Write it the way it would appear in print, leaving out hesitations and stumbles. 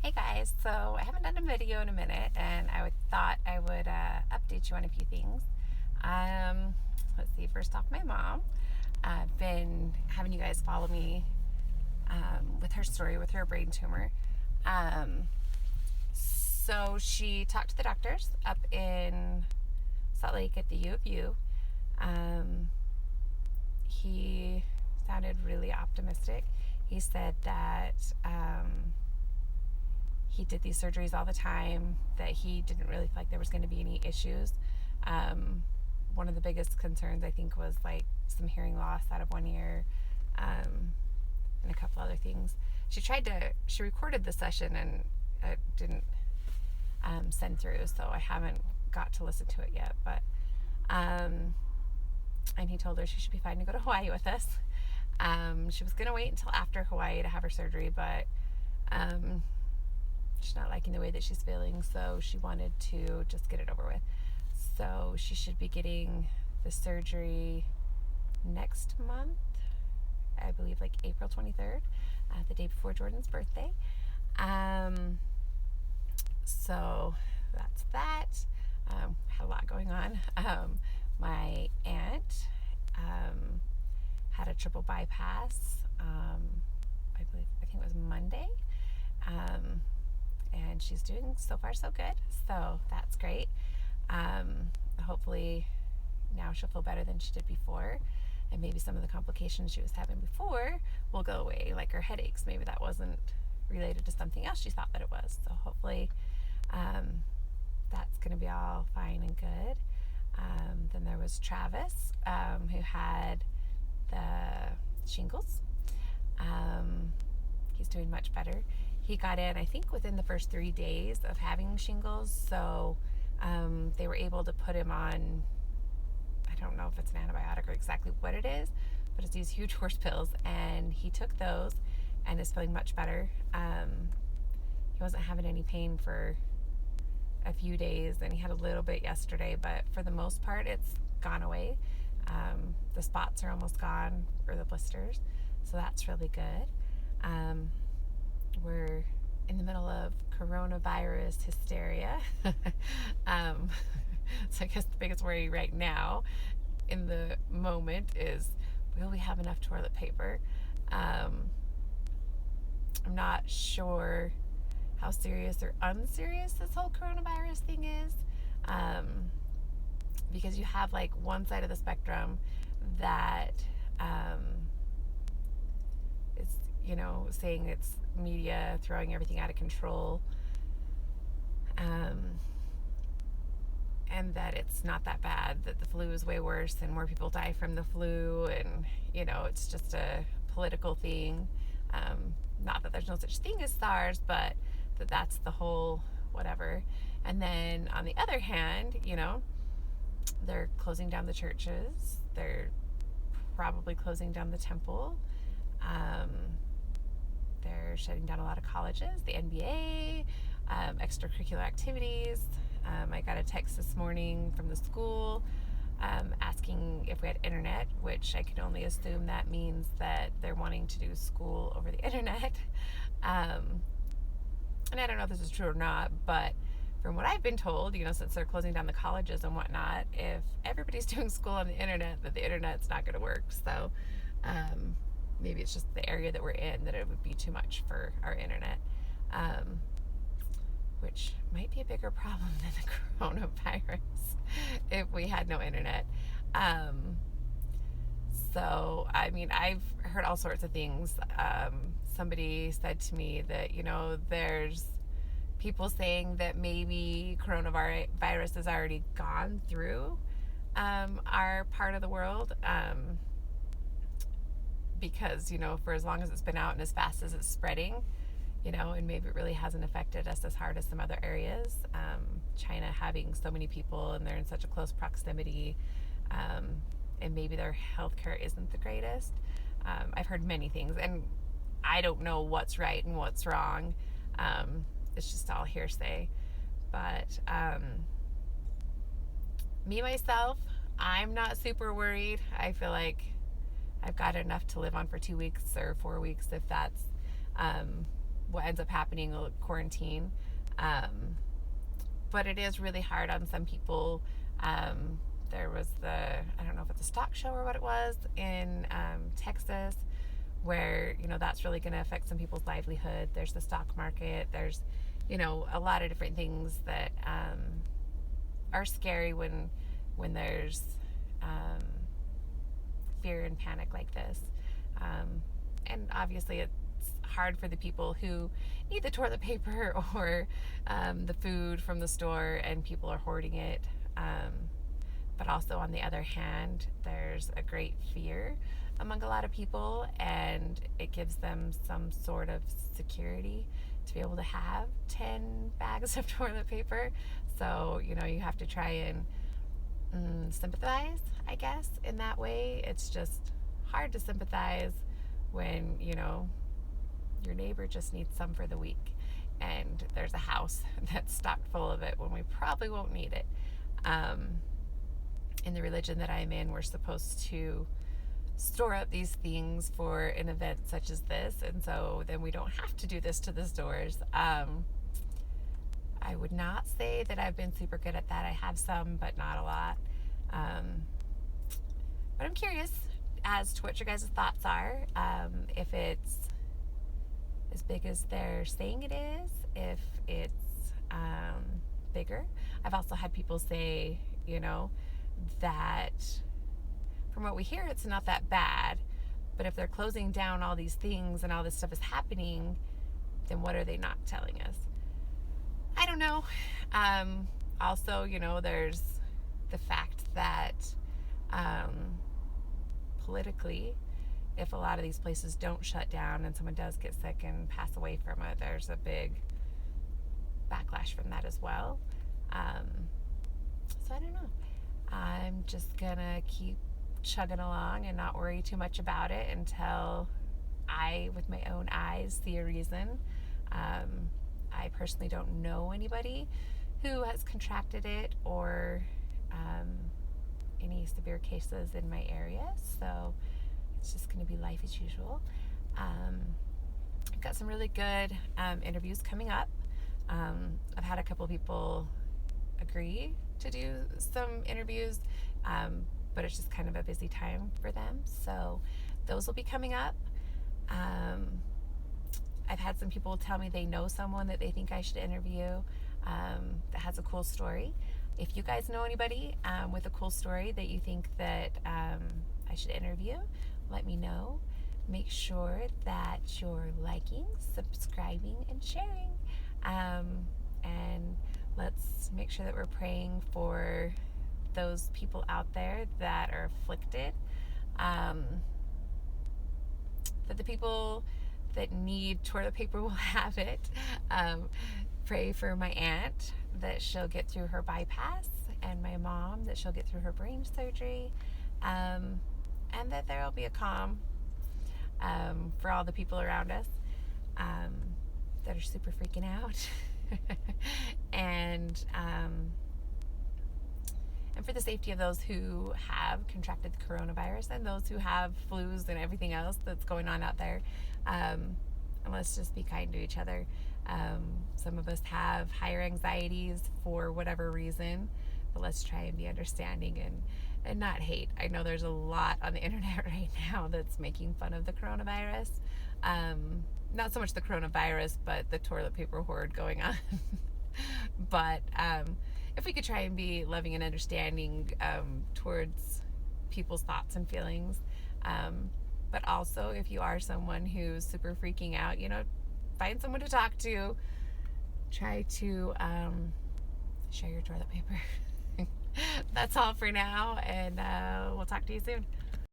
Hey guys, so I haven't done a video in a minute, and thought I would update you on a few things. Let's see. First off, my mom. I've been having you guys follow me with her story with her brain tumor. So she talked to the doctors up in Salt Lake at the U of U. He sounded really optimistic. He said that he did these surgeries all the time, that he didn't really feel like there was going to be any issues. One of the biggest concerns, I think, was like some hearing loss out of one ear, and a couple other things. She recorded the session, and it didn't send through, so I haven't got to listen to it yet. But and he told her she should be fine to go to Hawaii with us. She was going to wait until after Hawaii to have her surgery, but she's not liking the way that she's feeling, so she wanted to just get it over with. So she should be getting the surgery next month, I believe, like April 23rd, the day before Jordan's birthday. So that's that. Had a lot going on. My aunt had a triple bypass. I think it was Monday. And she's doing so far so good, so that's great. Hopefully now she'll feel better than she did before, and maybe some of the complications she was having before will go away, like her headaches. Maybe that wasn't related to something else she thought that it was. So hopefully that's going to be all fine and good. Then there was Travis, who had the shingles. He's doing much better. He got in, I think, within the first 3 days of having shingles, so they were able to put him on, I don't know if it's an antibiotic or exactly what it is, but it's these huge horse pills, and he took those and is feeling much better. He wasn't having any pain for a few days, and he had a little bit yesterday, but for the most part it's gone away. The spots are almost gone, or the blisters, so that's really good. We're in the middle of coronavirus hysteria. So I guess the biggest worry right now in the moment is, will we have enough toilet paper? I'm not sure how serious or unserious this whole coronavirus thing is, because you have like one side of the spectrum that is, saying it's media throwing everything out of control, and that it's not that bad, that the flu is way worse and more people die from the flu, and it's just a political thing. Not that there's no such thing as SARS, but that's the whole whatever. And then on the other hand, they're closing down the churches, they're probably closing down the temple, they're shutting down a lot of colleges, the NBA, extracurricular activities. I got a text this morning from the school asking if we had internet, which I can only assume that means that they're wanting to do school over the internet. And I don't know if this is true or not, but from what I've been told, since they're closing down the colleges and whatnot, if everybody's doing school on the internet, that the internet's not going to work. So maybe it's just the area that we're in, that it would be too much for our internet, which might be a bigger problem than the coronavirus if we had no internet. So, I've heard all sorts of things. Somebody said to me that, there's people saying that maybe coronavirus has already gone through our part of the world, because, for as long as it's been out and as fast as it's spreading, and maybe it really hasn't affected us as hard as some other areas. China having so many people, and they're in such a close proximity, and maybe their healthcare isn't the greatest. I've heard many things, and I don't know what's right and what's wrong. It's just all hearsay. But me, myself, I'm not super worried. I feel like I've got enough to live on for 2 weeks or 4 weeks, if that's what ends up happening with quarantine. But it is really hard on some people. There was I don't know if it's a stock show or what it was in Texas, where, that's really going to affect some people's livelihood. There's the stock market. There's, a lot of different things that are scary when there's fear and panic like this. And obviously it's hard for the people who need the toilet paper or the food from the store, and people are hoarding it. But also, on the other hand, there's a great fear among a lot of people, and it gives them some sort of security to be able to have 10 bags of toilet paper. So, you have to try and sympathize, I guess, in that way. It's just hard to sympathize when, your neighbor just needs some for the week, and there's a house that's stocked full of it when we probably won't need it. In the religion that I'm in, we're supposed to store up these things for an event such as this, and so then we don't have to do this to the stores. I would not say that I've been super good at that. I have some, but not a lot. But I'm curious as to what your guys' thoughts are. If it's as big as they're saying it is, if it's bigger. I've also had people say, that from what we hear, it's not that bad. But if they're closing down all these things and all this stuff is happening, then what are they not telling us? I don't know. Also, there's the fact that politically, if a lot of these places don't shut down and someone does get sick and pass away from it, there's a big backlash from that as well. So I don't know. I'm just gonna keep chugging along and not worry too much about it until I, with my own eyes, see a reason. I personally don't know anybody who has contracted it or any severe cases in my area, so it's just going to be life as usual. I've got some really good interviews coming up. I've had a couple people agree to do some interviews, but it's just kind of a busy time for them, so those will be coming up. I've had some people tell me they know someone that they think I should interview that has a cool story. If you guys know anybody with a cool story that you think that I should interview, let me know. Make sure that you're liking, subscribing, and sharing. And let's make sure that we're praying for those people out there that are afflicted. That the people that need toilet paper will have it. Pray for my aunt that she'll get through her bypass, and my mom that she'll get through her brain surgery, and that there will be a calm for all the people around us that are super freaking out. and for the safety of those who have contracted the coronavirus and those who have flus and everything else that's going on out there. And let's just be kind to each other. Some of us have higher anxieties for whatever reason, but let's try and be understanding and not hate. I know there's a lot on the internet right now that's making fun of the coronavirus. Not so much the coronavirus, but the toilet paper hoard going on. But if we could try and be loving and understanding towards people's thoughts and feelings. But also, if you are someone who's super freaking out, find someone to talk to. Try to share your toilet paper. That's all for now, and we'll talk to you soon.